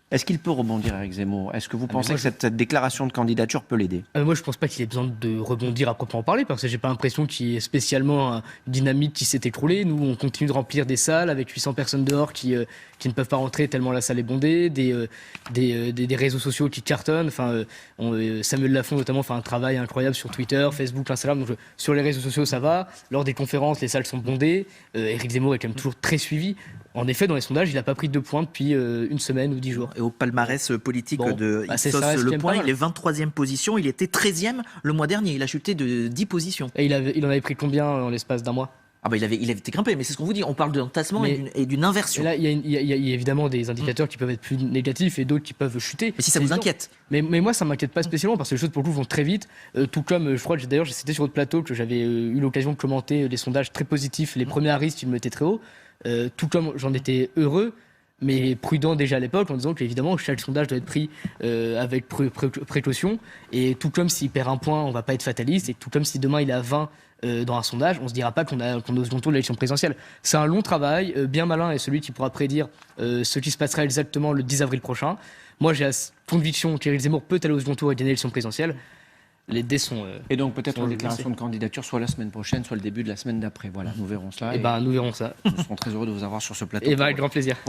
Est-ce qu'il peut rebondir, Éric Zemmour? Est-ce que vous pensez moi, que cette déclaration de candidature peut l'aider? Moi, je pense pas qu'il ait besoin de rebondir à proprement parler, parce que j'ai pas l'impression qu'il y ait spécialement une dynamique qui s'est écroulée. Nous, on continue de remplir des salles avec 800 personnes dehors qui ne peuvent pas rentrer tellement la salle est bondée, des réseaux sociaux qui cartonnent. Enfin, Samuel Lafont notamment fait un travail incroyable sur Twitter, Facebook, Instagram. Donc, sur les réseaux sociaux, ça va. Lors des conférences, les salles sont bondées. Éric Zemmour est quand même toujours très suivi. En effet, dans les sondages, il n'a pas pris 2 points depuis une semaine ou 10 jours. Et au palmarès politique de Ipsos Le Point, il est 23e position. Il était 13e le mois dernier. Il a chuté de 10 positions. Et il en avait pris combien en l'espace d'un mois? Ah bah il avait été grimpé, mais c'est ce qu'on vous dit. On parle d'un tassement et d'une inversion. Et là, il y a évidemment des indicateurs qui peuvent être plus négatifs et d'autres qui peuvent chuter. Mais si ça vous inquiète? Mais moi, ça m'inquiète pas spécialement parce que les choses pour le coup vont très vite. Tout comme, je crois que d'ailleurs, c'était sur votre plateau que j'avais eu l'occasion de commenter des sondages très positifs. Les premiers Harris, ils me mettaient très haut. Tout comme j'en étais heureux, mais prudent déjà à l'époque, en disant qu'évidemment, chaque sondage doit être pris avec précaution. Et tout comme s'il perd un point, on va pas être fataliste. Et tout comme si demain il est à 20 dans un sondage, on se dira pas qu'on est au second tour de l'élection présidentielle. C'est un long travail, bien malin est celui qui pourra prédire ce qui se passera exactement le 10 avril prochain. Moi, j'ai la conviction qu'Éric Zemmour peut aller au second tour et gagner l'élection présidentielle. Les dés sont... et donc peut-être la déclaration de candidature soit la semaine prochaine, soit le début de la semaine d'après. Voilà, nous verrons cela. Nous verrons ça. Nous serons très heureux de vous avoir sur ce plateau. Avec grand plaisir.